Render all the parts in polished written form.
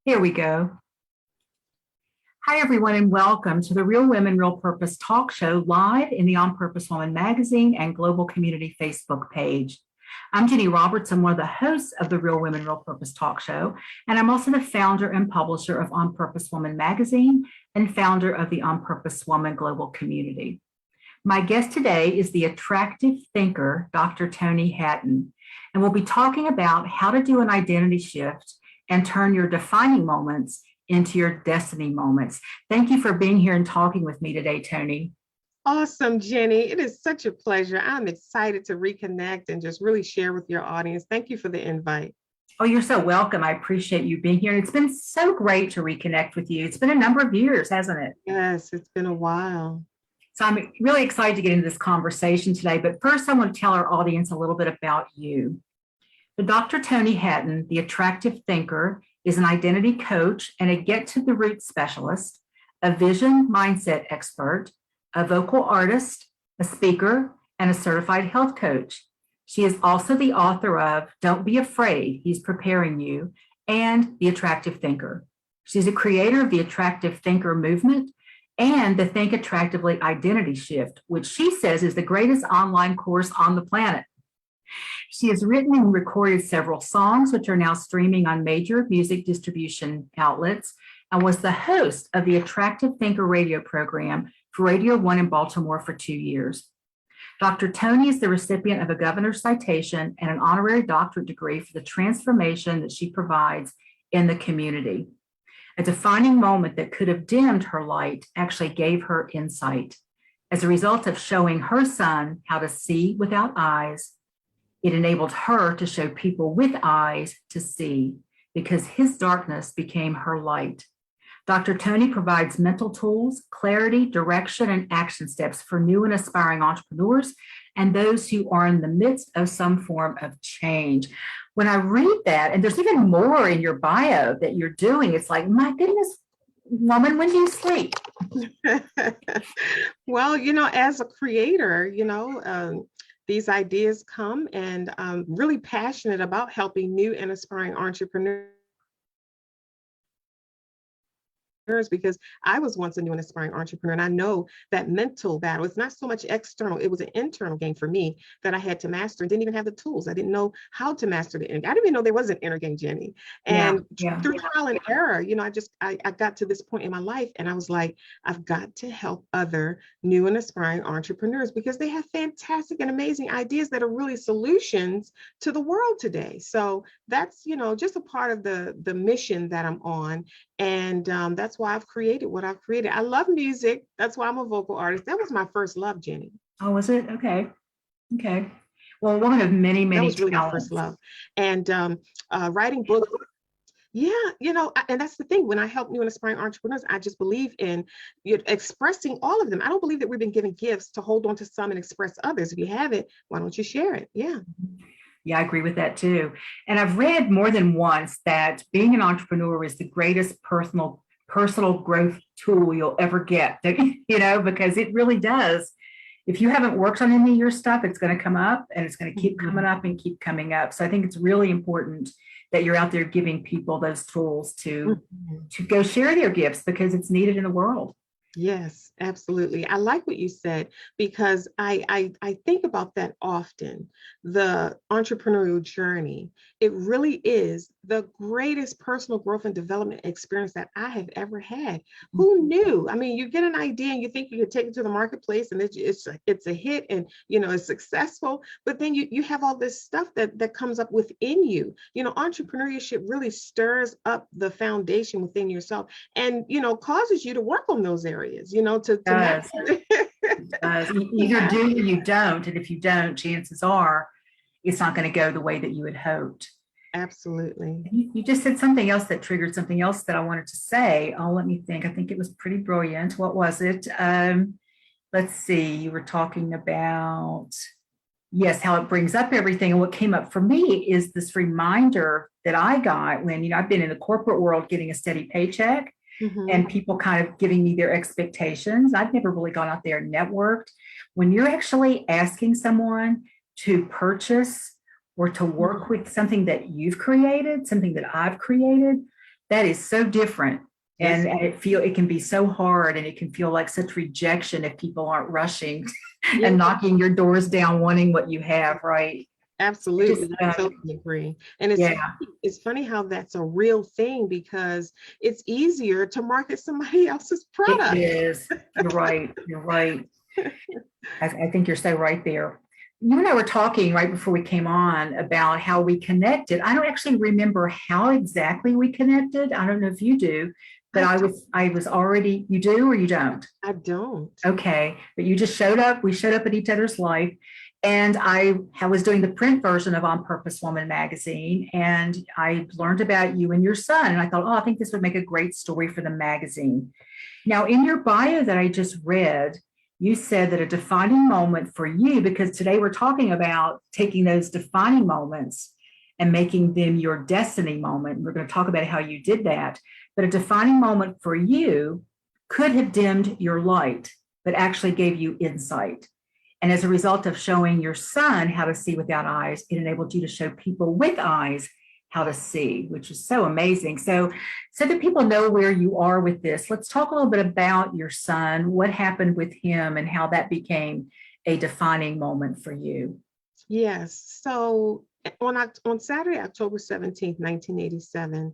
Here we go. Hi, everyone, and welcome to the Real Women, Real Purpose talk show live in the On Purpose Woman magazine and Global Community Facebook page. I'm Jenny Roberts. I'm one of the hosts of the Real Women, Real Purpose talk show, and I'm also the founder and publisher of On Purpose Woman magazine and founder of the On Purpose Woman Global Community. My guest today is the attractive thinker, Dr. Toni Hatton, and we'll be talking about how to do an identity shift and turn your defining moments into your destiny moments. Thank you for being here and talking with me today, Toni. Awesome, Jenny. It is such a pleasure. I'm excited to reconnect and just really share with your audience. Thank you for the invite. Oh, you're so welcome. I appreciate you being here. And it's been so great to reconnect with you. It's been a number of years, hasn't it? Yes, it's been a while. So I'm really excited to get into this conversation today. But first, I want to tell our audience a little bit about you. The Dr. Toni Hatton, the attractive thinker, is an identity coach and a get-to-the-root specialist, a vision mindset expert, a vocal artist, a speaker, and a certified health coach. She is also the author of Don't Be Afraid, He's Preparing You, and The Attractive Thinker. She's a creator of the Attractive Thinker movement and the Think Attractively Identity Shift, which she says is the greatest online course on the planet. She has written and recorded several songs, which are now streaming on major music distribution outlets, and was the host of the Attractive Thinker radio program for Radio 1 in Baltimore for 2 years. Dr. Toni is the recipient of a governor's citation and an honorary doctorate degree for the transformation that she provides in the community. A defining moment that could have dimmed her light actually gave her insight. As a result of showing her son how to see without eyes, it enabled her to show people with eyes to see, because his darkness became her light. Dr. Toni provides mental tools, clarity, direction, and action steps for new and aspiring entrepreneurs and those who are in the midst of some form of change. When I read that, and there's even more in your bio that you're doing, it's like, my goodness, woman, when do you sleep? Well, as a creator, these ideas come, and I'm really passionate about helping new and aspiring entrepreneurs, because I was once a new and aspiring entrepreneur, and I know that mental battle, it's not so much external, it was an internal game for me that I had to master, and didn't even have the tools. I didn't know how to master the inner game. I didn't even know there was an inner game, Jenny. And through trial and error, I got to this point in my life, and I was like, I've got to help other new and aspiring entrepreneurs, because they have fantastic and amazing ideas that are really solutions to the world today. So that's, just a part of the mission that I'm on. And that's why I've created what I've created. I love music. That's why I'm a vocal artist. That was my first love, Jenny. Oh, was it? Okay. Well, one of many that was really talents. My first love. And writing books. Yeah, and that's the thing. When I help new and aspiring entrepreneurs, I just believe in expressing all of them. I don't believe that we've been given gifts to hold on to some and express others. If you have it, why don't you share it? Yeah. Yeah, I agree with that too. And I've read more than once that being an entrepreneur is the greatest personal growth tool you'll ever get, because it really does. If you haven't worked on any of your stuff, it's going to come up, and it's going to keep coming up and keep coming up. So I think it's really important that you're out there giving people those tools to go share their gifts, because it's needed in the world. Yes, absolutely. I like what you said, because I think about that often. The entrepreneurial journey, it really is the greatest personal growth and development experience that I have ever had. Who knew? I mean, you get an idea and you think you could take it to the marketplace, and it's a hit, and it's successful, but then you have all this stuff that comes up within you. Entrepreneurship really stirs up the foundation within yourself, and causes you to work on those areas, to either do or you don't. And if you don't, chances are it's not going to go the way that you had hoped. Absolutely. You just said something else that triggered something else that I wanted to say. Oh, let me think. I think it was pretty brilliant. What was it? Let's see. You were talking about, yes, how it brings up everything. And what came up for me is this reminder that I got when, I've been in the corporate world getting a steady paycheck. And people kind of giving me their expectations. I've never really gone out there and networked. When you're actually asking someone to purchase or to work with something that you've created, something that I've created, That is so different. Yes, And it can be so hard, and it can feel like such rejection if people aren't rushing yeah, and knocking your doors down wanting what you have, right? It just absolutely. I totally agree. And yeah, it's funny how that's a real thing because it's easier to market somebody else's it product. is. You're right. You're right. I think you're so right there. You and I were talking right before we came on about how we connected. I don't actually remember how exactly we connected. I don't know if you do, but I I was already, you do or you don't? I don't. Okay, but you just showed up. We showed up in each other's life. And I was doing the print version of On Purpose Woman magazine, and I learned about you and your son. And I thought, oh, I think this would make a great story for the magazine. Now, in your bio that I just read, you said that a defining moment for you, because today we're talking about taking those defining moments and making them your destiny moment. We're going to talk about how you did that. But a defining moment for you could have dimmed your light, but actually gave you insight. And as a result of showing your son how to see without eyes, it enabled you to show people with eyes how to see, which is so amazing. So that people know where you are with this, let's talk a little bit about your son, what happened with him, and how that became a defining moment for you. Yes. So on Saturday, October 17th, 1987,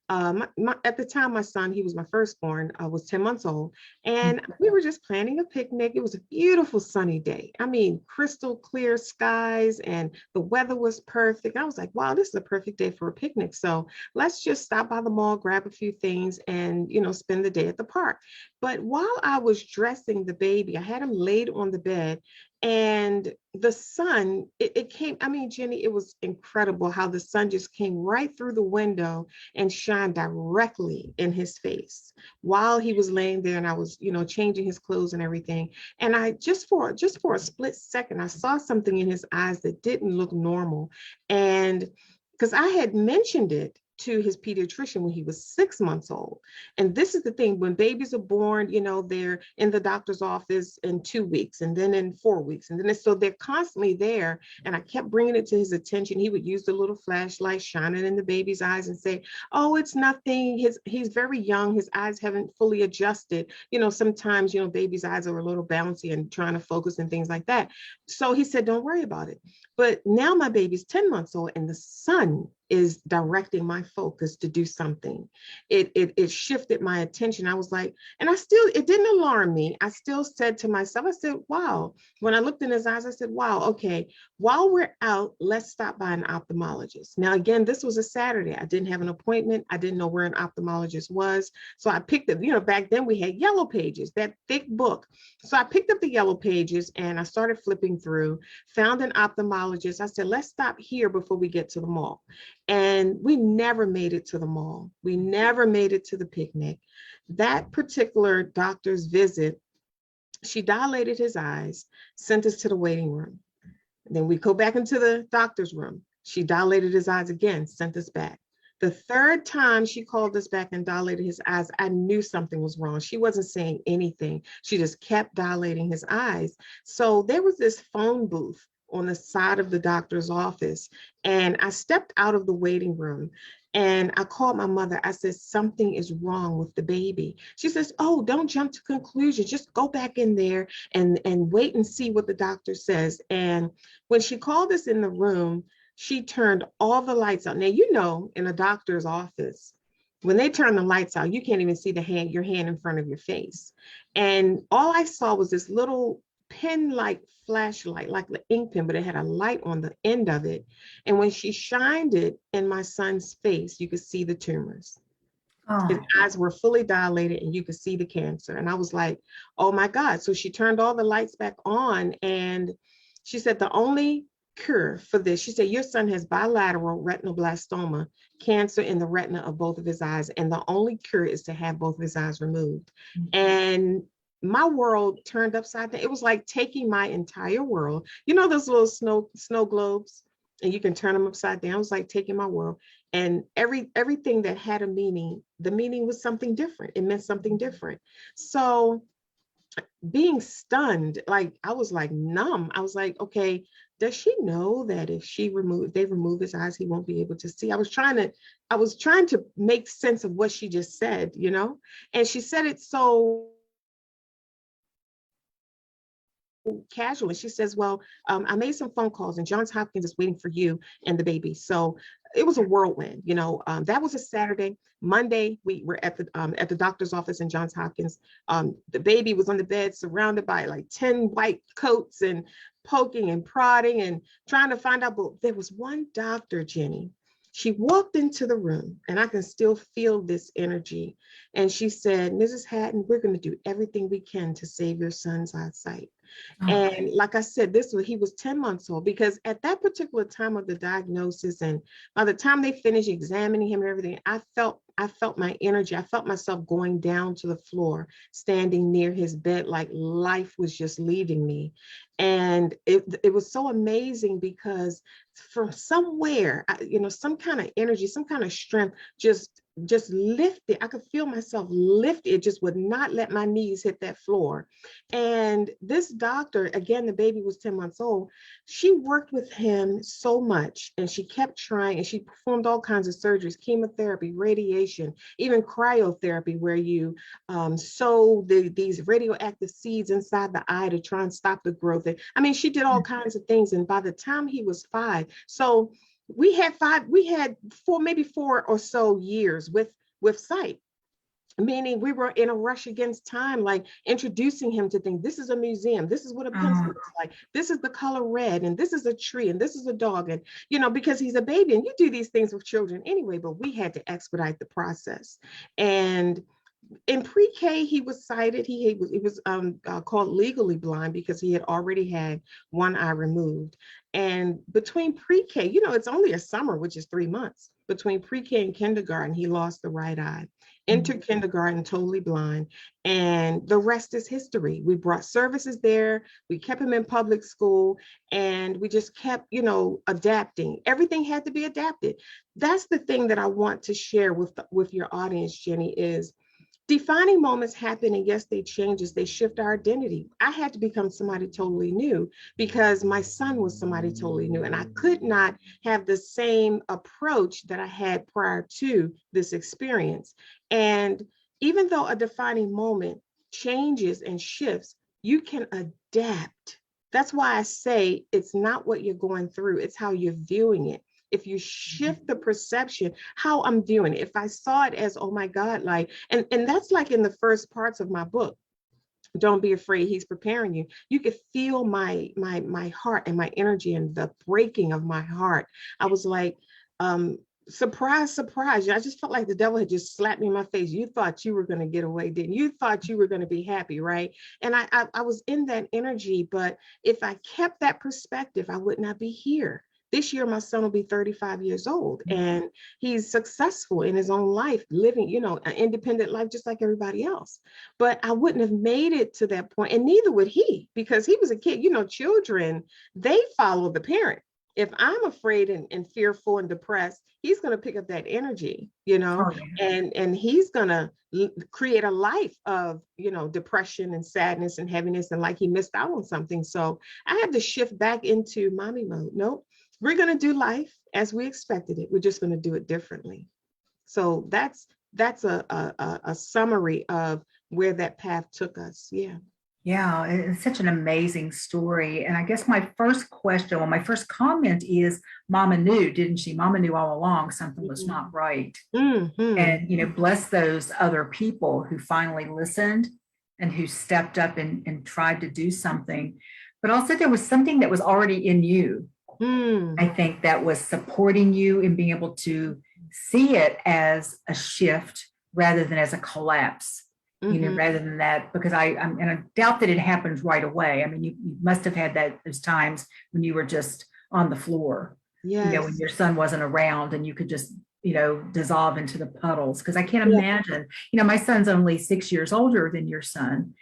at the time, my son, he was my firstborn, was 10 months old, and we were just planning a picnic. It was a beautiful sunny day. I mean, crystal clear skies, and the weather was perfect. I was like, wow, this is a perfect day for a picnic. So let's just stop by the mall, grab a few things, and, spend the day at the park. But while I was dressing the baby, I had him laid on the bed, and the sun, it came, I mean, Jenny, it was incredible how the sun just came right through the window and shined directly in his face while he was laying there, and I was, changing his clothes and everything. And I just for a split second, I saw something in his eyes that didn't look normal. And because I had mentioned it to his pediatrician when he was 6 months old. And this is the thing, when babies are born, they're in the doctor's office in 2 weeks, and then in 4 weeks. And then so they're constantly there. And I kept bringing it to his attention. He would use the little flashlight, shine it in the baby's eyes and say, oh, it's nothing. He's very young. His eyes haven't fully adjusted. Sometimes, baby's eyes are a little bouncy and trying to focus and things like that. So he said, don't worry about it. But now my baby's 10 months old, and the sun is directing my focus to do something. It shifted my attention. I was like, and it didn't alarm me. I still said to myself, I said, wow. When I looked in his eyes, I said, wow, okay, while we're out, let's stop by an ophthalmologist. Now, again, this was a Saturday. I didn't have an appointment. I didn't know where an ophthalmologist was. So I picked up, back then we had yellow pages, that thick book. So I picked up the yellow pages and I started flipping through, found an ophthalmologist. I said, let's stop here before we get to the mall. And we never made it to the mall. We never made it to the picnic. That particular doctor's visit, she dilated his eyes, sent us to the waiting room. Then we go back into the doctor's room. She dilated his eyes again, sent us back. The third time she called us back and dilated his eyes, I knew something was wrong. She wasn't saying anything. She just kept dilating his eyes. So there was this phone booth on the side of the doctor's office. And I stepped out of the waiting room and I called my mother. I said, something is wrong with the baby. She says, oh, don't jump to conclusions. Just go back in there and wait and see what the doctor says. And when she called us in the room, she turned all the lights out. Now, in a doctor's office, when they turn the lights out, you can't even see your hand in front of your face. And all I saw was this little pen-like flashlight, like the ink pen, but it had a light on the end of it. And when she shined it in my son's face, you could see the tumors. His eyes were fully dilated and you could see the cancer. And I was like, oh my God. So she turned all the lights back on and she said, the only cure for this, she said, your son has bilateral retinoblastoma, cancer in the retina of both of his eyes. And the only cure is to have both of his eyes removed. And my world turned upside down. It was like taking my entire world, those little snow globes, and you can turn them upside down. It was like taking my world and everything that had a meaning, the meaning was something different. It meant something different. So being stunned, like I was like numb. I was like, okay, does she know that if they remove his eyes, he won't be able to see? I was trying to make sense of what she just said, you know? And she said it so casual. And she says, well, I made some phone calls and Johns Hopkins is waiting for you and the baby. So it was a whirlwind, you know. That was a Saturday. Monday, we were at the doctor's office in Johns Hopkins. The baby was on the bed surrounded by like 10 white coats and poking and prodding and trying to find out. But there was one doctor, Jenny. She walked into the room and I can still feel this energy. And she said, Mrs. Hatton, we're going to do everything we can to save your son's eyesight. Oh. And like I said, he was 10 months old, because at that particular time of the diagnosis, and by the time they finished examining him and everything, I felt my energy. I felt myself going down to the floor, standing near his bed, like life was just leaving me. And it was so amazing, because from somewhere, some kind of energy, some kind of strength just lifted. I could feel myself lift. It just would not let my knees hit that floor. And this doctor, again, the baby was 10 months old. She worked with him so much, and she kept trying, and she performed all kinds of surgeries, chemotherapy, radiation, even cryotherapy, where you sow these radioactive seeds inside the eye to try and stop the growth. I mean, she did all kinds of things. And by the time he was 5, so we had maybe 4 or so years with sight, meaning we were in a rush against time, like introducing him to things. This is a museum. This is what a pencil looks like. This is the color red, and this is a tree, and this is a dog. And, because he's a baby, and you do these things with children anyway, but we had to expedite the process. And in pre-K, he was sighted. He was called legally blind, because he had already had one eye removed. And between pre-K, it's only a summer, which is 3 months. Between pre-K and kindergarten, he lost the right eye. Entered kindergarten totally blind, and the rest is history. We brought services there. We kept him in public school, and we just kept, adapting. Everything had to be adapted. That's the thing that I want to share with your audience, Jenny, is defining moments happen, and yes, they change us. They shift our identity. I had to become somebody totally new, because my son was somebody totally new, and I could not have the same approach that I had prior to this experience. And even though a defining moment changes and shifts, you can adapt. That's why I say it's not what you're going through, it's how you're viewing it. If you shift the perception, how I'm viewing it, if I saw it as, oh my God, like, and that's like in the first parts of my book, Don't Be Afraid, He's Preparing You. You could feel my heart and my energy and the breaking of my heart. I was like, surprise. I just felt like the devil had just slapped me in my face. You thought you were going to get away, didn't you? You thought you were going to be happy, right? And I was in that energy, but if I kept that perspective, I would not be here. This year, my son will be 35 years old, and he's successful in his own life, living, an independent life just like everybody else. But I wouldn't have made it to that point, and neither would he, because he was a kid. Children, they follow the parent. If I'm afraid and fearful and depressed, he's going to pick up that energy, Oh, yeah. and he's going to create a life of, depression and sadness and heaviness, and like he missed out on something. So I had to shift back into mommy mode. Nope. We're going to do life as we expected it. We're just going to do it differently. So that's a summary of where that path took us. Yeah. Yeah, it's such an amazing story. And I guess my first comment is, Mama knew, didn't she? Mama knew all along something was not right. Mm-hmm. And, bless those other people who finally listened and who stepped up and tried to do something. But also there was something that was already in you. I think that was supporting you in being able to see it as a shift rather than as a collapse, rather than that, because I doubt that it happened right away. I mean, you must have had those times when you were just on the floor, yes. When your son wasn't around and you could just, dissolve into the puddles. Because I can't imagine, my son's only 6 years older than your son.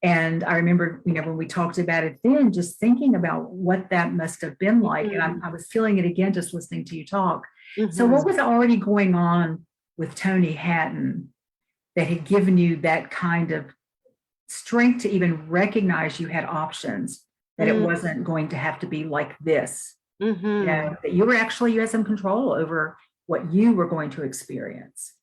And I remember, when we talked about it then, just thinking about what that must have been like. And I was feeling it again, just listening to you talk. So what was already going on with Toni Hatton that had given you that kind of strength to even recognize you had options that it wasn't going to have to be like this. Mm-hmm. That you had some control over what you were going to experience.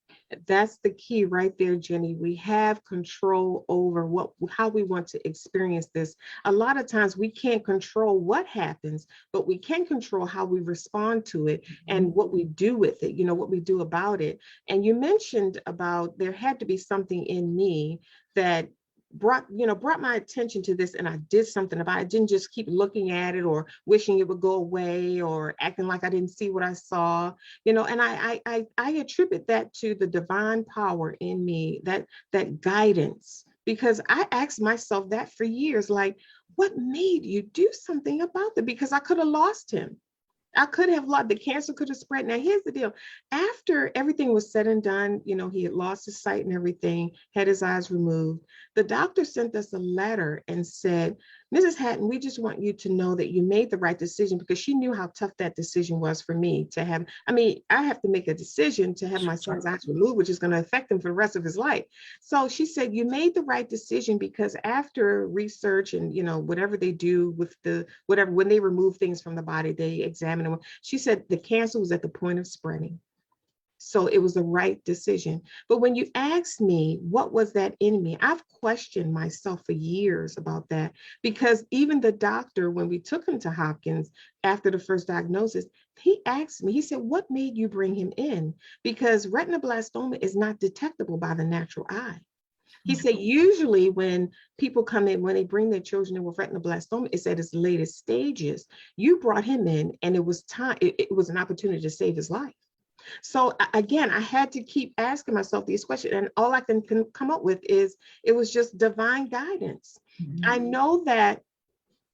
That's the key right there, Jenny. We have control over how we want to experience this. A lot of times we can't control what happens, but we can control how we respond to it and what we do with it, what we do about it. And you mentioned about there had to be something in me that brought my attention to this, and I did something about it. I didn't just keep looking at it or wishing it would go away or acting like I didn't see what I saw, and I attribute that to the divine power in me, that guidance, because I asked myself that for years, like, what made you do something about that? Because I could have lost him. I could have lost, the cancer could have spread. Now, here's the deal. After everything was said and done, he had lost his sight and everything, had his eyes removed. The doctor sent us a letter and said, Mrs. Hatton, we just want you to know that you made the right decision, because she knew how tough that decision was for me to have. I have to make a decision to have my son's eyes removed, which is going to affect him for the rest of his life. So she said, you made the right decision, because after research and, whatever they do with when they remove things from the body, they examine them. She said the cancer was at the point of spreading. So it was the right decision. But when you ask me, what was that in me? I've questioned myself for years about that, because even the doctor, when we took him to Hopkins after the first diagnosis, he asked me, he said, what made you bring him in? Because retinoblastoma is not detectable by the natural eye. He said, usually when people come in, when they bring their children in with retinoblastoma, it's at its latest stages. You brought him in, and it was time. It was an opportunity to save his life. So again, I had to keep asking myself these questions, and all I can come up with is it was just divine guidance. I know that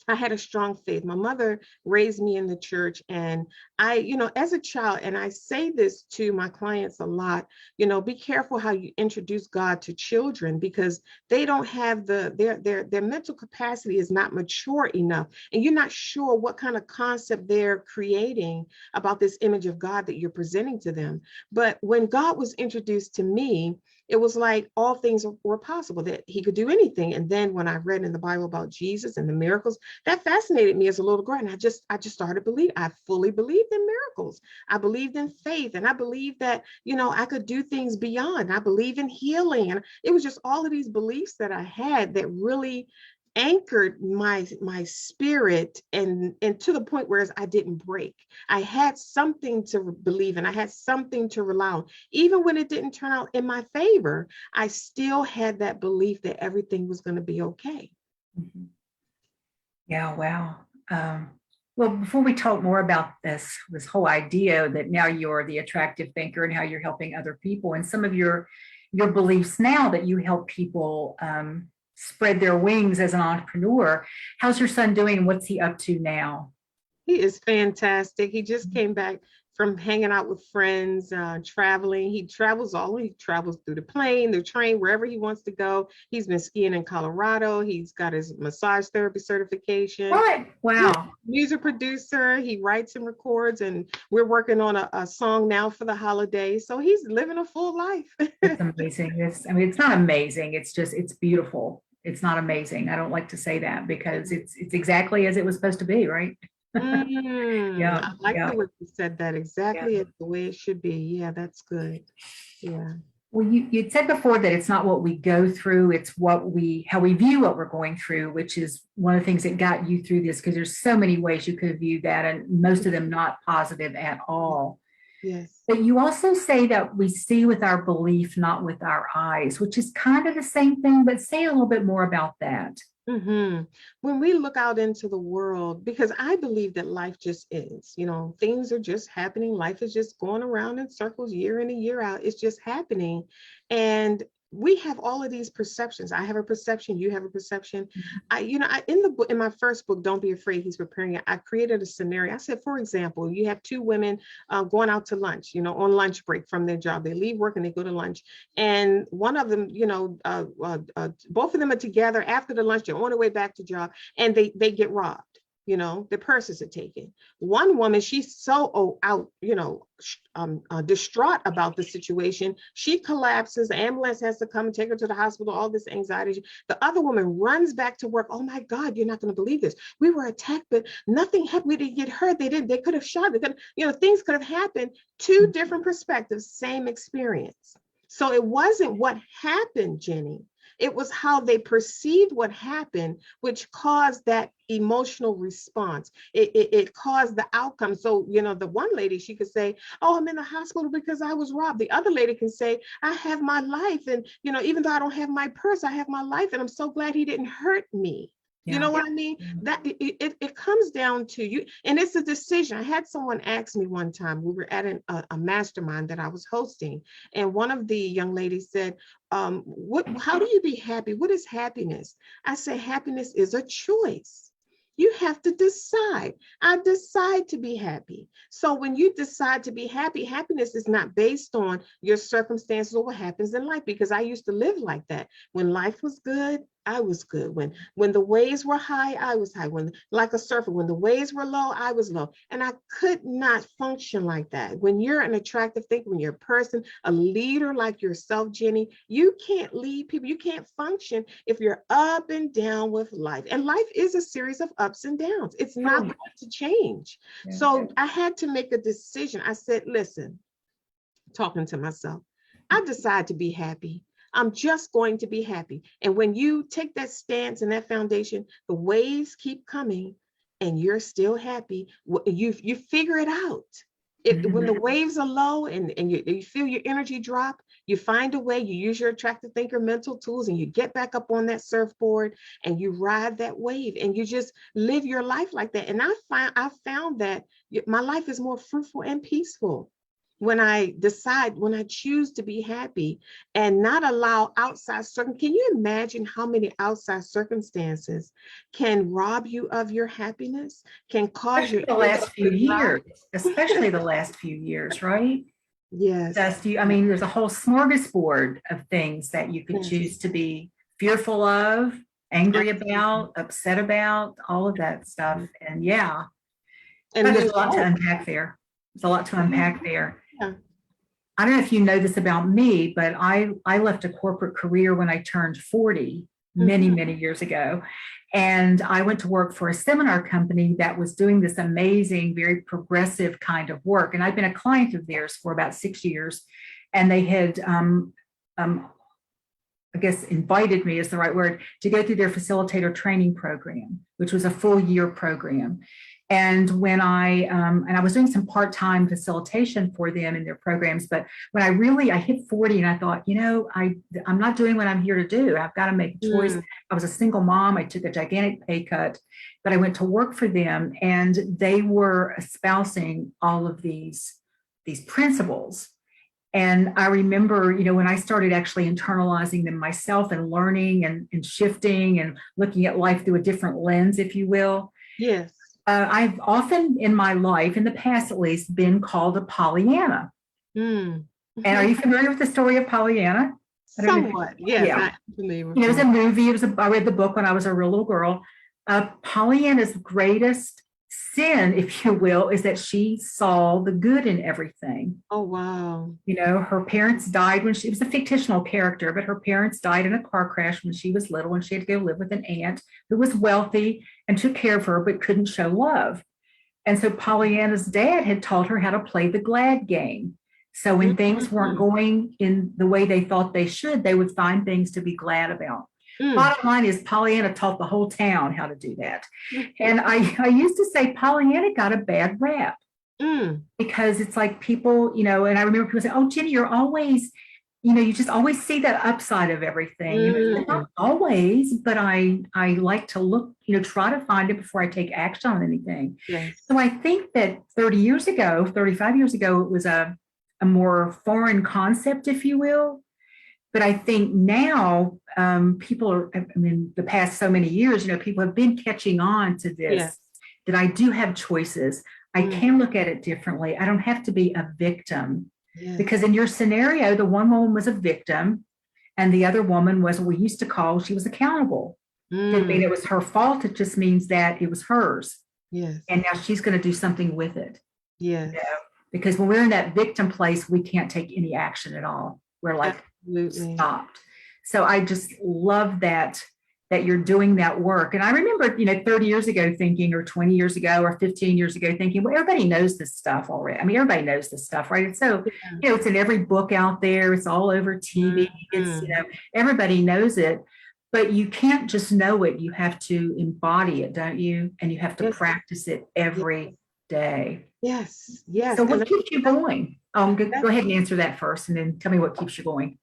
I had a strong faith. My mother raised me in the church, and I, as a child, and I say this to my clients a lot, be careful how you introduce God to children, because they don't have their mental capacity is not mature enough, and you're not sure what kind of concept they're creating about this image of God that you're presenting to them. But when God was introduced to me, it was like all things were possible, that he could do anything. And then when I read in the Bible about Jesus and the miracles, that fascinated me as a little girl. And I just started believing. I fully believed in miracles. I believed in faith. And I believed that, I could do things beyond. I believe in healing. And it was just all of these beliefs that I had that really anchored my spirit, and to the point where I didn't break. I had something to believe in. I had something to rely on. Even when it didn't turn out in my favor, I still had that belief that everything was going to be okay. Yeah, wow. Well, before we talk more about this whole idea that now you're the attractive thinker and how you're helping other people, and some of your beliefs now that you help people spread their wings as an entrepreneur, how's your son doing? What's he up to now? He is fantastic. He just came back from hanging out with friends, traveling. He travels through the plane, the train, wherever he wants to go. He's been skiing in Colorado. He's got his massage therapy certification. What? Wow. Music producer. He writes and records, and we're working on a song now for the holidays. So he's living a full life. It's amazing. It's not amazing. It's beautiful. It's not amazing. I don't like to say that, because it's exactly as it was supposed to be, right? Yeah, I like the way you said that. Exactly the way it should be. Yeah, that's good. Yeah. Well, you'd said before that it's not what we go through, it's how we view what we're going through, which is one of the things that got you through this, because there's so many ways you could have viewed that, and most of them not positive at all. Yes. But you also say that we see with our belief, not with our eyes, which is kind of the same thing, but say a little bit more about that. When we look out into the world, because I believe that life just is, things are just happening. Life is just going around in circles year in and year out. It's just happening. And we have all of these perceptions. I have a perception, you have a perception. In my first book, Don't Be Afraid, He's Preparing It, I created a scenario. I said, for example, you have two women going out to lunch, on lunch break from their job. They leave work and they go to lunch. And one of them, both of them are together after the lunch. They're on their way back to job, and they get robbed. their purses are taken. One woman, she's so distraught about the situation. She collapses. The ambulance has to come and take her to the hospital, all this anxiety. The other woman runs back to work. Oh my God, you're not going to believe this. We were attacked, but nothing happened. We didn't get hurt. They could have shot. Things could have happened. Two different perspectives, same experience. So it wasn't what happened, Jenny. It was how they perceived what happened, which caused that emotional response. It caused the outcome. So, the one lady, she could say, oh, I'm in the hospital because I was robbed. The other lady can say, I have my life. And, even though I don't have my purse, I have my life. And I'm so glad he didn't hurt me. You know what I mean? That it comes down to you, and it's a decision. I had someone ask me one time, we were at a mastermind that I was hosting, and one of the young ladies said, how do you be happy? What is happiness? I say, happiness is a choice. You have to decide. I decide to be happy. So when you decide to be happy, happiness is not based on your circumstances or what happens in life, because I used to live like that. When life was good, I was good. When the waves were high, I was high. Like a surfer, when the waves were low, I was low. And I could not function like that. When you're an attractive thinker, when you're a person, a leader like yourself, Jenny, you can't lead people. You can't function if you're up and down with life. And life is a series of ups and downs. It's not going to change. Yeah. So I had to make a decision. I said, listen, talking to myself, I decide to be happy. I'm just going to be happy. And when you take that stance and that foundation, the waves keep coming and you're still happy. You figure it out. When the waves are low and you feel your energy drop, you find a way, you use your attractive thinker mental tools, and you get back up on that surfboard and you ride that wave and you just live your life like that. And I found that my life is more fruitful and peaceful when I choose to be happy and not allow outside Can you imagine how many outside circumstances can rob you of your happiness, can cause you the last few years, especially the last few years, right? Yes. There's a whole smorgasbord of things that you could choose to be fearful of, angry about, upset about, all of that stuff. And there's a lot to unpack there. There's a lot to unpack there. Yeah. I don't know if you know this about me, but I left a corporate career when I turned 40 many, many years ago. And I went to work for a seminar company that was doing this amazing, very progressive kind of work. And I've been a client of theirs for about 6 years. And they had, I guess, invited me is the right word, to go through their facilitator training program, which was a full year program. And when I was doing some part-time facilitation for them in their programs, but when I hit 40 and I thought, I'm not doing what I'm here to do. I've got to make a choice. I was a single mom. I took a gigantic pay cut, but I went to work for them, and they were espousing all of these principles. And I remember, when I started actually internalizing them myself and learning and shifting and looking at life through a different lens, if you will. Yes. I've often in my life, in the past at least, been called a Pollyanna. And are you familiar with the story of Pollyanna? Somewhat, yes. Yeah. It was a movie. I read the book when I was a real little girl. Pollyanna's greatest sin, if you will, is that she saw the good in everything. Oh, wow. Her parents died when she was a fictional character, but her parents died in a car crash when she was little, and she had to go live with an aunt who was wealthy and took care of her, but couldn't show love. And so Pollyanna's dad had taught her how to play the glad game. So when things weren't going in the way they thought they should, they would find things to be glad about. Bottom line is Pollyanna taught the whole town how to do that. And I used to say Pollyanna got a bad rap because it's like people, and I remember people say, oh, Jenny, you're always, you just always see that upside of everything. Not always, but I like to look, try to find it before I take action on anything. Yes. So I think that 35 years ago, it was a more foreign concept, if you will. But I think now people the past so many years, people have been catching on to this, that I do have choices. I can look at it differently. I don't have to be a victim. Yes. Because in your scenario, the one woman was a victim and the other woman was what we used to call, she was accountable. Didn't mean it was her fault. It just means that it was hers. Yes. And now she's going to do something with it. Yes. You know? Because when we're in that victim place, we can't take any action at all. We're like Absolutely. stopped. So I just love that you're doing that work. And I remember, 30 years ago thinking, or 20 years ago, or 15 years ago thinking, well, everybody knows this stuff already. I mean, everybody knows this stuff, right? And so, it's in every book out there. It's all over TV. It's, everybody knows it. But you can't just know it. You have to embody it, don't you? And you have to practice it every day. Yes. Yes. So what keeps you going? Go ahead and answer that first, and then tell me what keeps you going.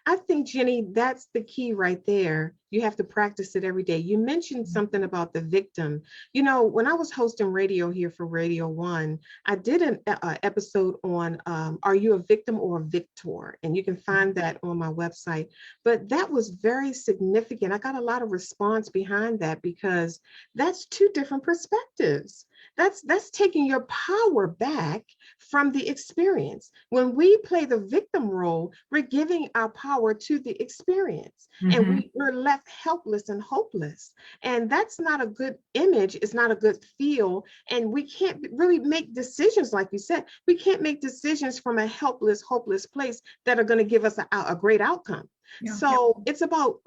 I think, Jenny, that's the key right there. You have to practice it every day. You mentioned something about the victim. When I was hosting radio here for Radio One, I did an episode on are you a victim or a victor? And you can find that on my website. But that was very significant. I got a lot of response behind that because that's two different perspectives. That's taking your power back from the experience. When we play the victim role, we're giving our power to the experience, and we're left helpless and hopeless. And that's not a good image. It's not a good feel. And we can't really make decisions, like you said. We can't make decisions from a helpless, hopeless place that are going to give us a great outcome. Yeah. So it's about,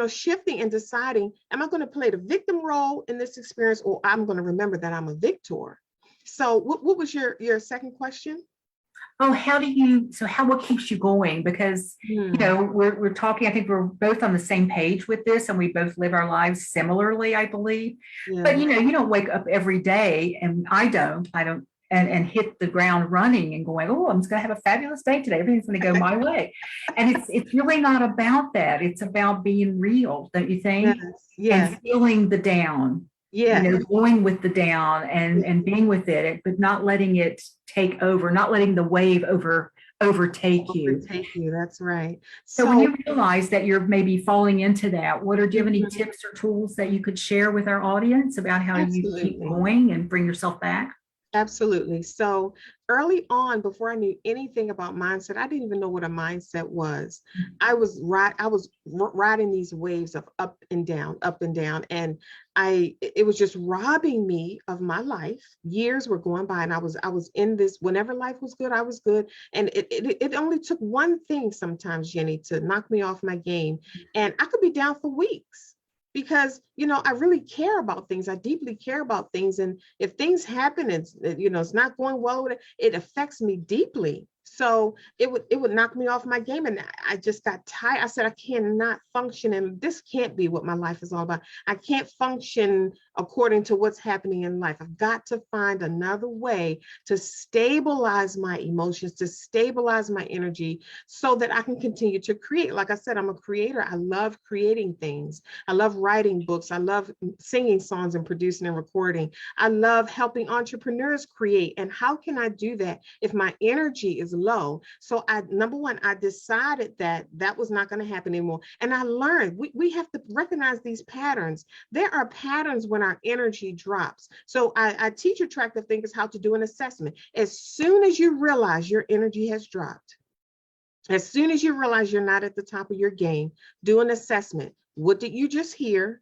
shifting and deciding, am I going to play the victim role in this experience, or I'm going to remember that I'm a victor? So what was your second question? Oh, what keeps you going? Because, we're talking, I think we're both on the same page with this, and we both live our lives similarly, I believe. Yeah. But, you don't wake up every day, and I don't, and hit the ground running and going, oh, I'm just going to have a fabulous day today. Everything's going to go my way. And it's really not about that. It's about being real, don't you think? Yes. Yes. And feeling the down. Yeah. Going with the down and being with it, but not letting it take over, not letting the wave overtake you. That's right. So when you realize that you're maybe falling into that, do you have any tips or tools that you could share with our audience about how you keep going and bring yourself back? Absolutely. So early on, before I knew anything about mindset, I didn't even know what a mindset was. I was riding these waves of up and down, and it was just robbing me of my life. Years were going by, and I was in this. Whenever life was good, I was good, and it only took one thing sometimes, Jenny, to knock me off my game, and I could be down for weeks. Because, I really care about things. I deeply care about things. And if things happen, it's not going well, it affects me deeply. So it would knock me off my game. And I just got tired. I said, I cannot function. And this can't be what my life is all about. I can't function according to what's happening in life. I've got to find another way to stabilize my emotions, to stabilize my energy so that I can continue to create. Like I said, I'm a creator. I love creating things. I love writing books. I love singing songs and producing and recording. I love helping entrepreneurs create. And how can I do that if my energy is low? So number one, I decided that was not going to happen anymore. And I learned we have to recognize these patterns. There are patterns when our energy drops. So I teach attractive thinkers how to do an assessment. As soon as you realize your energy has dropped, as soon as you realize you're not at the top of your game, do an assessment. What did you just hear?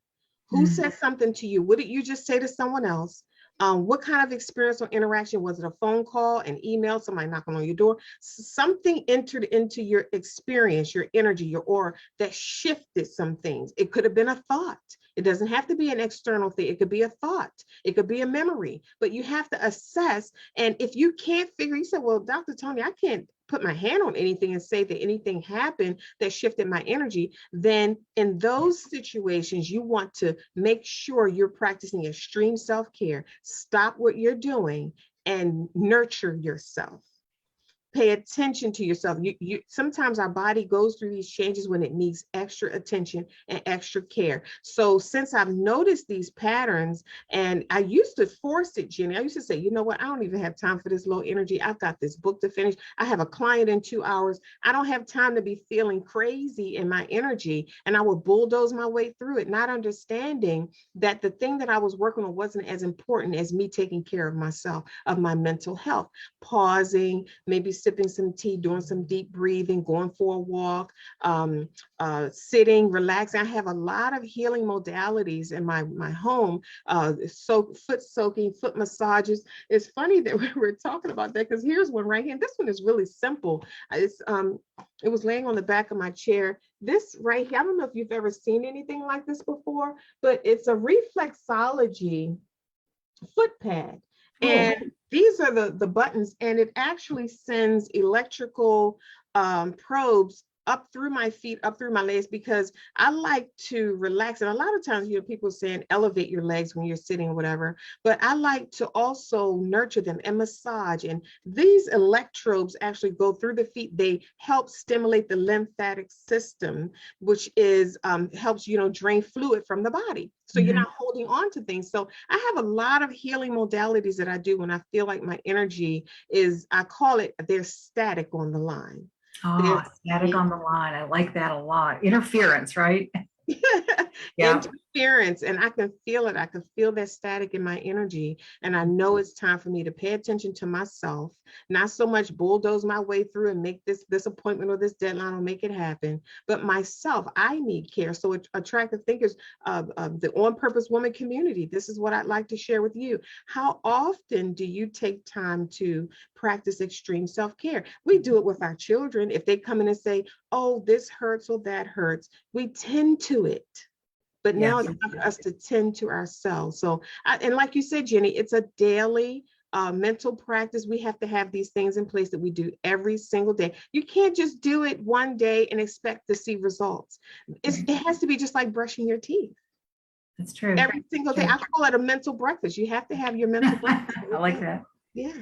Who said something to you? What did you just say to someone else? What kind of experience or interaction? Was it a phone call, an email, somebody knocking on your door? Something entered into your experience, your energy, your aura that shifted some things. It could have been a thought. It doesn't have to be an external thing. It could be a thought. It could be a memory, but you have to assess. And if you can't figure, you said, well, Dr. Toni, I can't put my hand on anything and say that anything happened that shifted my energy, then in those situations, you want to make sure you're practicing extreme self-care. Stop what you're doing and nurture yourself. Pay attention to yourself. You sometimes our body goes through these changes when it needs extra attention and extra care. So since I've noticed these patterns, and I used to force it, Jenny, I used to say, you know what, I don't even have time for this low energy. I've got this book to finish. I have a client in 2 hours. I don't have time to be feeling crazy in my energy. And I would bulldoze my way through it, not understanding that the thing that I was working on wasn't as important as me taking care of myself, of my mental health. Pausing, maybe sipping some tea, doing some deep breathing, going for a walk, sitting, relaxing. I have a lot of healing modalities in my home. Foot soaking, foot massages. It's funny that we were talking about that because here's one right here. This one is really simple. It was laying on the back of my chair. This right here, I don't know if you've ever seen anything like this before, but it's a reflexology foot pad. And these are the buttons, and it actually sends electrical probes up through my feet, up through my legs, because I like to relax. And a lot of times, people saying elevate your legs when you're sitting or whatever, but I like to also nurture them and massage. And these electrodes actually go through the feet. They help stimulate the lymphatic system, which is helps, drain fluid from the body. So you're not holding on to things. So I have a lot of healing modalities that I do when I feel like my energy is, I call it, there's static on the line. Oh, static on the line. I like that a lot. Interference, right? Yeah. Interference, and I can feel it. I can feel that static in my energy, and I know it's time for me to pay attention to myself, not so much bulldoze my way through and make this appointment or this deadline or make it happen, but myself. I need care. So attractive thinkers, the On Purpose Woman community, this is what I'd like to share with you. How often do you take time to practice extreme self-care? We do it with our children. If they come in and say, oh, this hurts or that hurts, we tend to it. But now it's time for us to tend to ourselves. So, and like you said, Jenny, it's a daily mental practice. We have to have these things in place that we do every single day. You can't just do it one day and expect to see results. It has to be just like brushing your teeth. That's true. Every single day. I call it a mental breakfast. You have to have your mental breakfast. I like that. Yeah.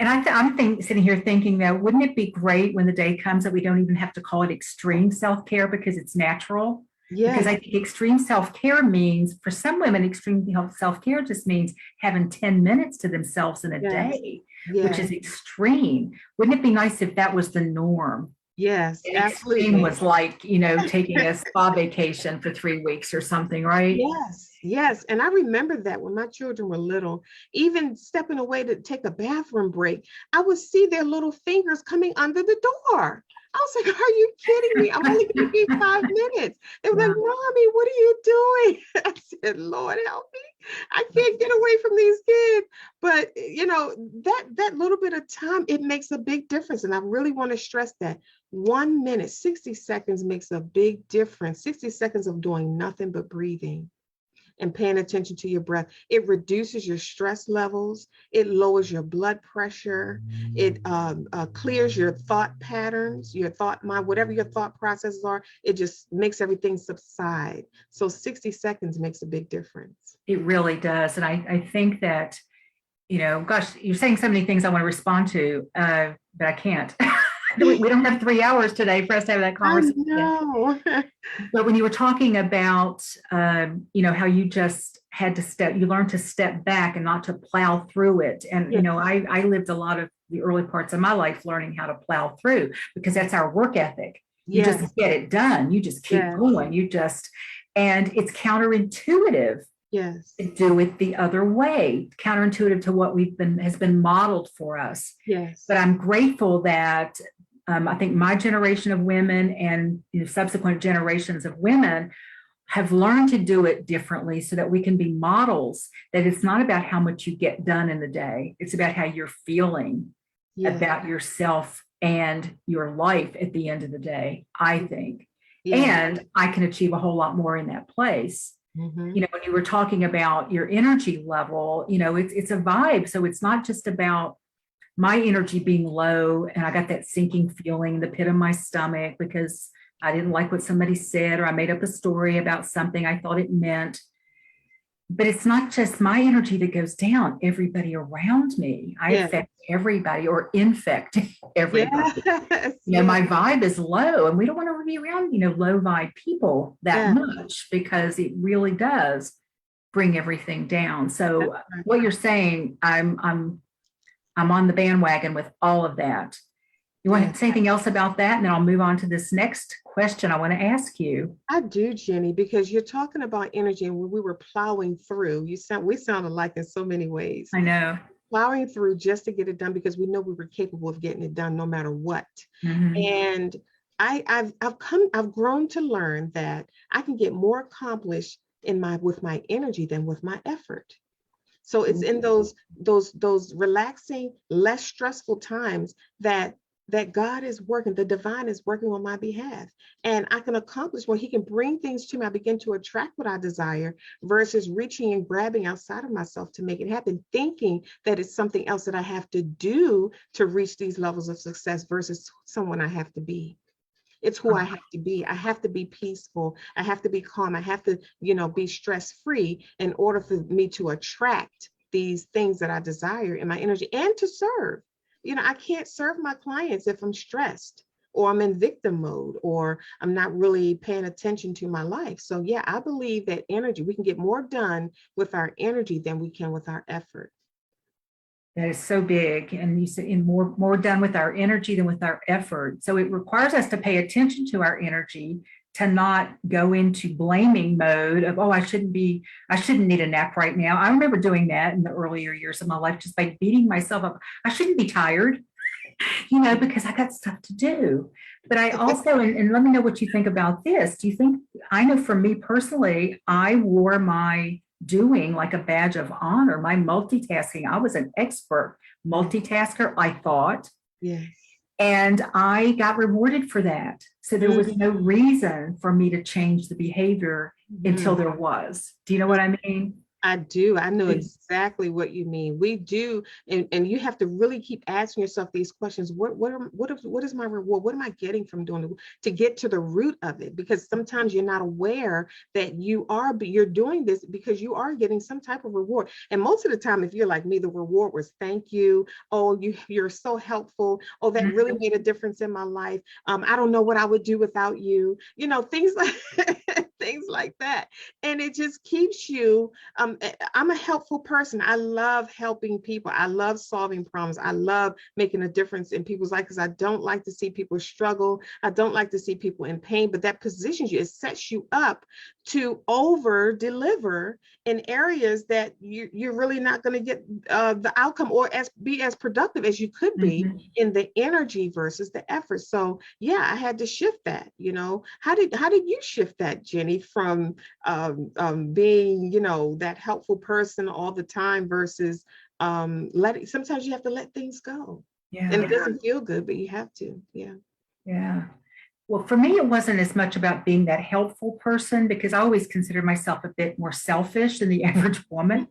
And I'm sitting here thinking that wouldn't it be great when the day comes that we don't even have to call it extreme self-care because it's natural? Yeah. Because I think extreme self-care means, for some women, extreme self-care just means having 10 minutes to themselves in a day, which is extreme. Wouldn't it be nice if that was the norm? Yes, absolutely. Extreme was like, taking a spa vacation for 3 weeks or something, right? Yes. And I remember that when my children were little, even stepping away to take a bathroom break, I would see their little fingers coming under the door. I was like, are you kidding me? I'm only going to be 5 minutes. They were like, Mommy, what are you doing? I said, Lord, help me. I can't get away from these kids. But, that little bit of time, it makes a big difference. And I really want to stress that 1 minute, 60 seconds makes a big difference. 60 seconds of doing nothing but breathing and paying attention to your breath. It reduces your stress levels. It lowers your blood pressure. It clears your thought patterns, your thought mind, whatever your thought processes are. It just makes everything subside. So 60 seconds makes a big difference. It really does. And I think that, gosh, you're saying so many things I want to respond to, but I can't. We don't have 3 hours today for us to have that conversation. I know. But when you were talking about, how you just had to you learned to step back and not to plow through it. And, I lived a lot of the early parts of my life learning how to plow through because that's our work ethic. You just get it done. You just keep going. And it's counterintuitive. Yes. To do it the other way, counterintuitive to what has been modeled for us. Yes. But I'm grateful that I think my generation of women and subsequent generations of women have learned to do it differently so that we can be models, that it's not about how much you get done in the day. It's about how you're feeling about yourself and your life at the end of the day, I think. And I can achieve a whole lot more in that place. When you were talking about your energy level, it's a vibe. So it's not just about my energy being low and I got that sinking feeling in the pit of my stomach because I didn't like what somebody said or I made up a story about something I thought it meant. But it's not just my energy that goes down, everybody around me. I affect everybody or infect everybody. My vibe is low and we don't want to be around, low vibe people that much because it really does bring everything down. So what you're saying, I'm on the bandwagon with all of that. You want to say anything else about that? And then I'll move on to this next question I want to ask you. I do, Jenny, because you're talking about energy and when we were plowing through, we sound alike in so many ways. I know. plowing through just to get it done because we know we were capable of getting it done no matter what. Mhm. And I've grown to learn that I can get more accomplished with my energy than with my effort. So it's in those relaxing, less stressful times that God is working, the divine is working on my behalf. And I can accomplish when he can bring things to me. I begin to attract what I desire versus reaching and grabbing outside of myself to make it happen, thinking that it's something else that I have to do to reach these levels of success versus someone I have to be. It's who I have to be. I have to be peaceful. I have to be calm. I have to, be stress-free in order for me to attract these things that I desire in my energy and to serve. I can't serve my clients if I'm stressed or I'm in victim mode or I'm not really paying attention to my life. So yeah, I believe that energy, we can get more done with our energy than we can with our effort. That is so big. And you said in more done with our energy than with our effort. So it requires us to pay attention to our energy, to not go into blaming mode of, oh, I shouldn't need a nap right now. I remember doing that in the earlier years of my life, just by beating myself up. I shouldn't be tired, because I got stuff to do. But I also, and let me know what you think about this. Do you think, I know for me personally, I wore my doing like a badge of honor, my multitasking. I was an expert multitasker, I thought. Yes. And I got rewarded for that. So there was no reason for me to change the behavior until there was. Do you know what I mean? I do. I know exactly what you mean. We do. And you have to really keep asking yourself these questions. What is my reward? What am I getting from doing it, to get to the root of it? Because sometimes you're not aware that you're doing this because you are getting some type of reward. And most of the time, if you're like me, the reward was thank you. Oh, you're so helpful. Oh, that really made a difference in my life. I don't know what I would do without you. Things like things like that. And it just keeps you. I'm a helpful person. I love helping people. I love solving problems. I love making a difference in people's lives because I don't like to see people struggle. I don't like to see people in pain, but that positions you, it sets you up to over deliver in areas that you're really not going to get the outcome or be as productive as you could be in the energy versus the effort. So yeah, I had to shift that. How did you shift that, Jenny, from being that helpful person all the time versus sometimes you have to let things go. Yeah. And it doesn't feel good, but you have to. Yeah. Well, for me, it wasn't as much about being that helpful person because I always considered myself a bit more selfish than the average woman.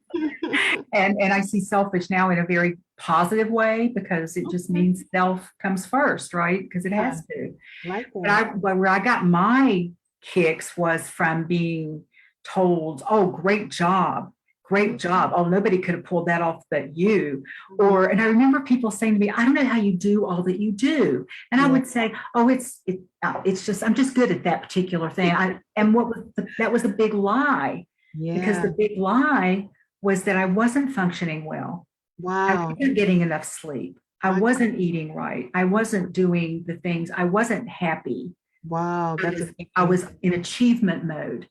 And I see selfish now in a very positive way because it just means self comes first, right? Because it has to. But where I got my kicks was from being told, oh, great job. Oh, nobody could have pulled that off but you. And I remember people saying to me, I don't know how you do all that you do. And I would say, oh, it's just, I'm just good at that particular thing. That was a big lie. Because the big lie was that I wasn't functioning well. Wow. I wasn't getting enough sleep. I wasn't eating right. I wasn't doing the things. I wasn't happy. Wow. I was in achievement mode.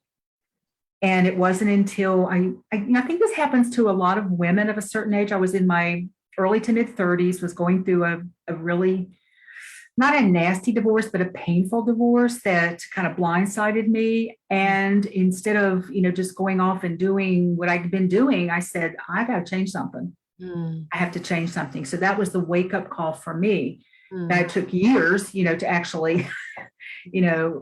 And it wasn't until I think this happens to a lot of women of a certain age. I was in my early to mid 30s, was going through a really, not a nasty divorce, but a painful divorce that kind of blindsided me. And instead of, just going off and doing what I'd been doing, I said, I got to change something. I have to change something. So that was the wake up call for me. That took years, to actually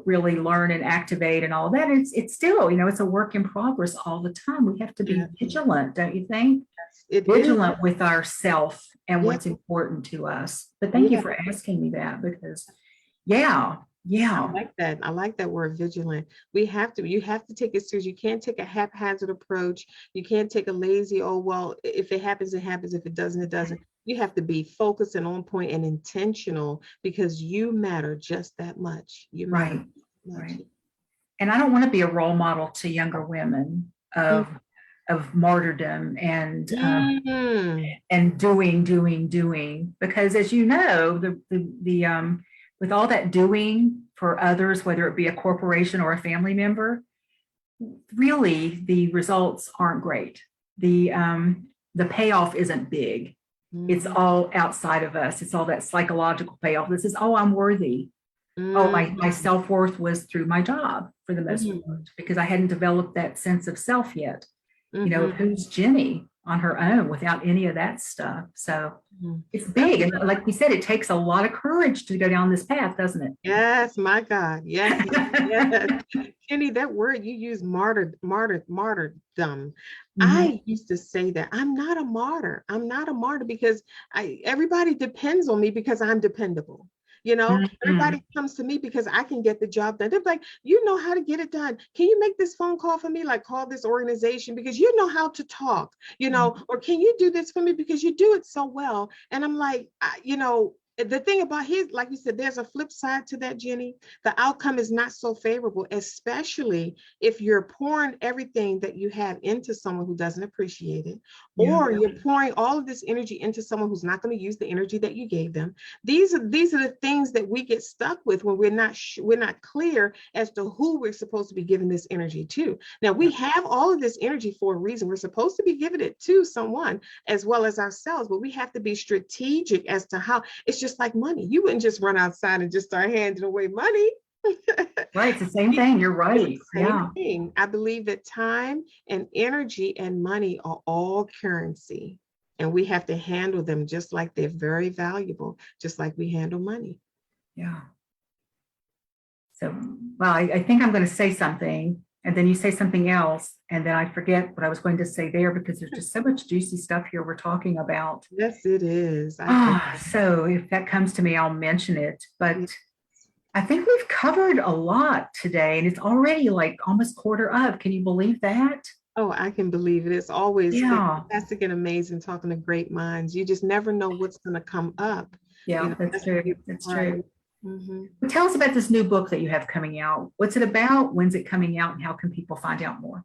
really learn and activate and all that. It's still, it's a work in progress all the time. We have to be vigilant, don't you think? Vigilant with ourself and what's important to us. But thank you for asking me that because, I like that word, vigilant. You have to take it serious. You can't take a haphazard approach. You can't take a lazy, oh, well, if it happens, it happens. If it doesn't, it doesn't. You have to be focused and on point and intentional because you matter just that much. You matter. Right. And I don't want to be a role model to younger women of martyrdom and doing, because as you know, the with all that doing for others, whether it be a corporation or a family member, really the results aren't great. The payoff isn't big. It's all outside of us. It's all that psychological payoff. This is, oh, I'm worthy. Oh, my self-worth was through my job for the most part, because I hadn't developed that sense of self yet. You know, who's Jenny on her own without any of that stuff. So it's big. And like we said, it takes a lot of courage to go down this path, doesn't it? Yes, my God. Yes, yes. Jenny, that word you use, martyrdom. I used to say that I'm not a martyr. I'm not a martyr because everybody depends on me because I'm dependable. You know, everybody comes to me because I can get the job done. They're like, you know how to get it done. Can you make this phone call for me? Like, call this organization because you know how to talk, you know, or can you do this for me because you do it so well? And I'm like, you know, the thing about like you said, there's a flip side to that, Jenny. The outcome is not so favorable, especially if you're pouring everything that you have into someone who doesn't appreciate it, or you're pouring all of this energy into someone who's not going to use the energy that you gave them. These are the things that we get stuck with when we're not clear as to who we're supposed to be giving this energy to. Now, we have all of this energy for a reason. We're supposed to be giving it to someone as well as ourselves, but we have to be strategic as to how. It's just like money. You wouldn't just run outside and just start handing away money. Right. It's the same thing. You're right. Same thing. I believe that time and energy and money are all currency, and we have to handle them just like they're very valuable, just like we handle money. Yeah. So, well, I think I'm going to say something, and then you say something else, and then I forget what I was going to say there because there's just so much juicy stuff here we're talking about. Yes, it is. So if that comes to me, I'll mention it. But I think we've covered a lot today, and it's already like almost quarter of. Can you believe that? Oh, I can believe it. It's always fantastic and amazing talking to great minds. You just never know what's going to come up. Yeah, you know, that's true. That's true. Tell us about this new book that you have coming out. What's it about? When's it coming out? And how can people find out more?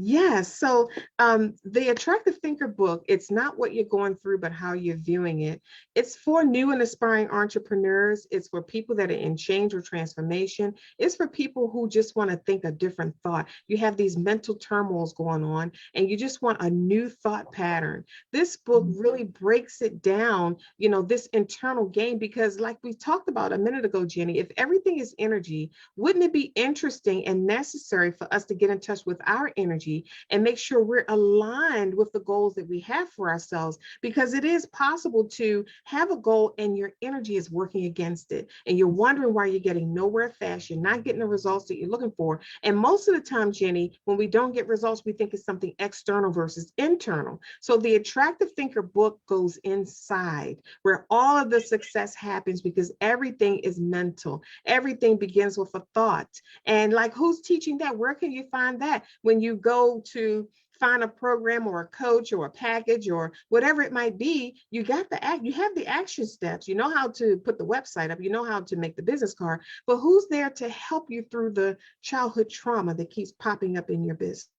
Yes. So the Attractive Thinker book, it's not what you're going through, but how you're viewing it. It's for new and aspiring entrepreneurs. It's for people that are in change or transformation. It's for people who just want to think a different thought. You have these mental turmoils going on and you just want a new thought pattern. This book really breaks it down, you know, this internal game, because like we talked about a minute ago, Jenny, if everything is energy, wouldn't it be interesting and necessary for us to get in touch with our energy and make sure we're aligned with the goals that we have for ourselves? Because it is possible to have a goal and your energy is working against it. And you're wondering why you're getting nowhere fast. You're not getting the results that you're looking for. And most of the time, Jenny, when we don't get results, we think it's something external versus internal. So the Attractive Thinker book goes inside where all of the success happens, because everything is mental. Everything begins with a thought. And like, who's teaching that? Where can you find that? When you go to find a program or a coach or a package or whatever it might be, you have the action steps. You know how to put the website up, you know how to make the business card, but who's there to help you through the childhood trauma that keeps popping up in your business?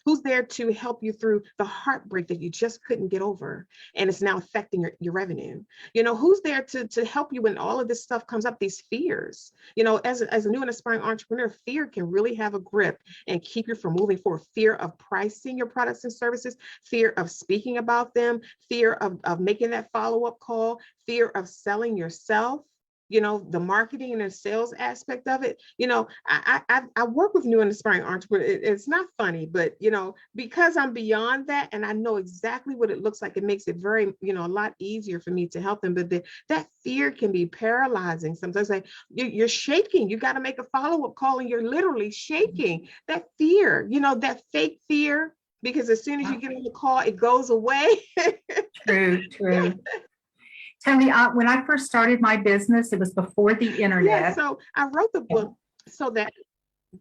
Who's there to help you through the heartbreak that you just couldn't get over and it's now affecting your revenue? You know, who's there to help you when all of this stuff comes up, these fears? You know, as a new and aspiring entrepreneur, fear can really have a grip and keep you from moving forward. Fear of pricing your products and services, fear of speaking about them, fear of making that follow-up call, fear of selling yourself. You know, the marketing and the sales aspect of it. You know, I work with new and aspiring entrepreneurs. It's not funny, but, you know, because I'm beyond that and I know exactly what it looks like, it makes it very, you know, a lot easier for me to help them. But that fear can be paralyzing. Sometimes like you're shaking. You got to make a follow-up call and you're literally shaking. That fear, you know, that fake fear, because as soon as you get on the call, it goes away. True. Toni, when I first started my business, it was before the internet. Yeah, so I wrote the book so that,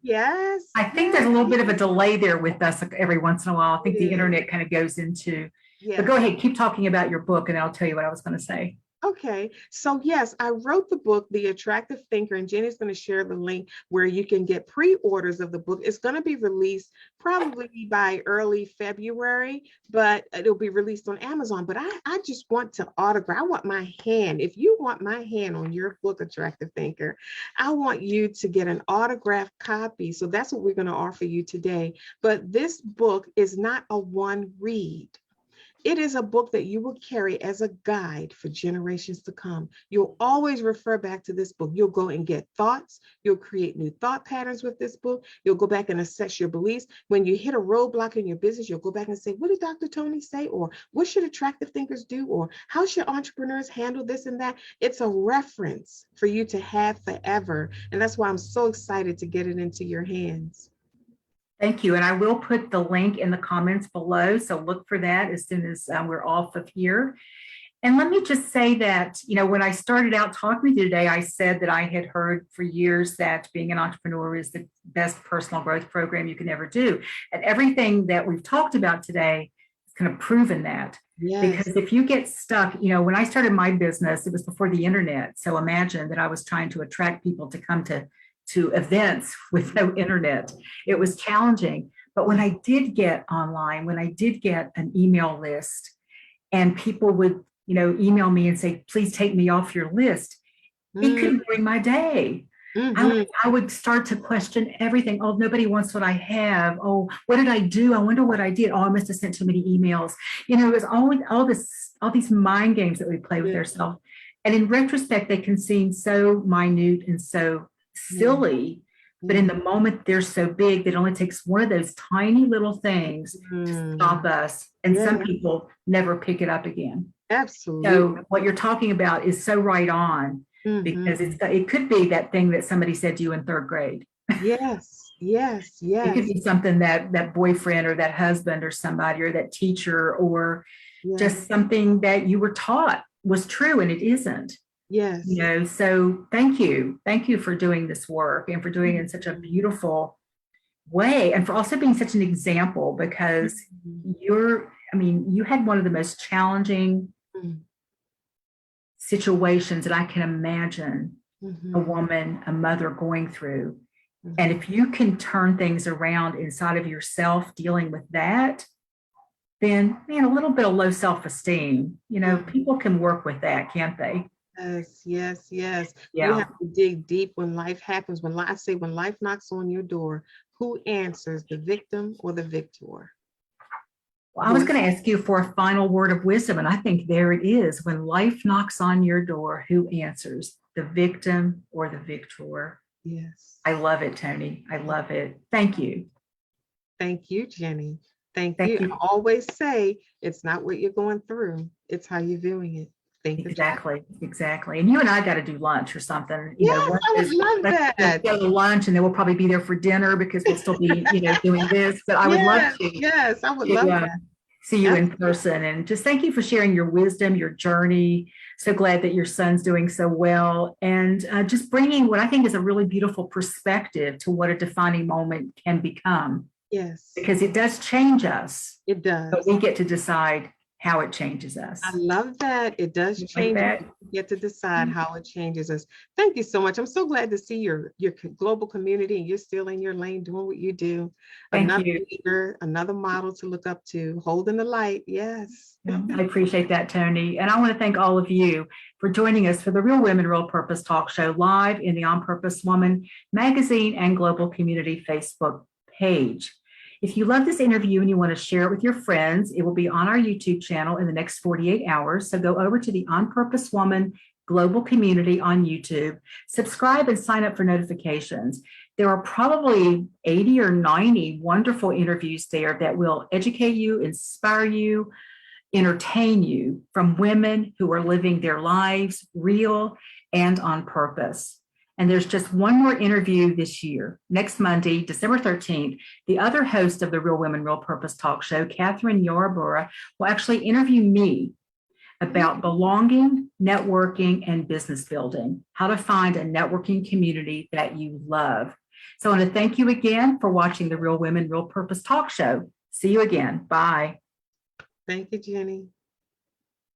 yes. I think there's a little bit of a delay there with us every once in a while. I think the internet kind of goes into, but go ahead, keep talking about your book and I'll tell you what I was going to say. Okay, so yes, I wrote the book, The Attractive Thinker, and Jenny's going to share the link where you can get pre-orders of the book. It's going to be released probably by early February, but it'll be released on Amazon. But I just want to autograph. I want my hand. If you want my hand on your book, Attractive Thinker, I want you to get an autographed copy. So that's what we're going to offer you today. But this book is not a one read. It is a book that you will carry as a guide for generations to come. You'll always refer back to this book. You'll go and get thoughts. You'll create new thought patterns with this book. You'll go back and assess your beliefs. When you hit a roadblock in your business, you'll go back and say, what did Dr. Toni say? Or what should attractive thinkers do? Or how should entrepreneurs handle this and that? It's a reference for you to have forever. And that's why I'm so excited to get it into your hands. Thank you. And I will put the link in the comments below. So look for that as soon as we're off of here. And let me just say that, when I started out talking with you today, I said that I had heard for years that being an entrepreneur is the best personal growth program you can ever do. And everything that we've talked about today has kind of proven that. Yes. Because if you get stuck, when I started my business, it was before the internet. So imagine that I was trying to attract people to come to events with no internet. It was challenging. But when I did get online, when I did get an email list and people would, email me and say, please take me off your list, it could ruin my day. I would start to question everything. Oh, nobody wants what I have. Oh, what did I do? I wonder what I did. Oh, I must have sent too many emails. It was all these mind games that we play with ourselves. And in retrospect, they can seem so minute and so silly, but in the moment they're so big that it only takes one of those tiny little things to stop us, and some people never pick it up again. Absolutely. So what you're talking about is so right on, because it could be that thing that somebody said to you in third grade. Yes. It could be something that boyfriend or that husband or somebody or that teacher or just something that you were taught was true and it isn't. Yes. So thank you. Thank you for doing this work and for doing it in such a beautiful way, and for also being such an example, because you had one of the most challenging situations that I can imagine a woman, a mother going through. And if you can turn things around inside of yourself dealing with that, then a little bit of low self-esteem, people can work with that, can't they? Yes. Yeah. You have to dig deep when life happens. When life knocks on your door, who answers, the victim or the victor? Well, I was going to ask you for a final word of wisdom, and I think there it is. When life knocks on your door, who answers, the victim or the victor? Yes. I love it, Toni. I love it. Thank you. Thank you, Jenny. Thank you. I always say it's not what you're going through, it's how you're viewing it. Exactly. And you and I got to do lunch or something. Yes, I would love that. Go to lunch, and then we'll probably be there for dinner because we'll still be, doing this. But I would love to. Yes, I would love that. See you in person, and just thank you for sharing your wisdom, your journey. So glad that your son's doing so well, and just bringing what I think is a really beautiful perspective to what a defining moment can become. Yes, because it does change us. It does, but we get to decide how it changes us. I love that. It does change. Like you get to decide how it changes us. Thank you so much. I'm so glad to see your global community, and you're still in your lane doing what you do. Another leader, another model to look up to, holding the light. Yes. I appreciate that, Toni. And I want to thank all of you for joining us for the Real Women, Real Purpose Talk Show live in the On Purpose Woman magazine and global community Facebook page. If you love this interview and you want to share it with your friends, it will be on our YouTube channel in the next 48 hours. So go over to the On Purpose Woman global community on YouTube, subscribe and sign up for notifications. There are probably 80 or 90 wonderful interviews there that will educate you, inspire you, entertain you from women who are living their lives real and on purpose. And there's just one more interview this year. Next Monday, December 13th, the other host of the Real Women, Real Purpose Talk Show, Catherine Yorabura, will actually interview me about belonging, networking, and business building, how to find a networking community that you love. So I want to thank you again for watching the Real Women, Real Purpose Talk Show. See you again. Bye. Thank you, Jenny.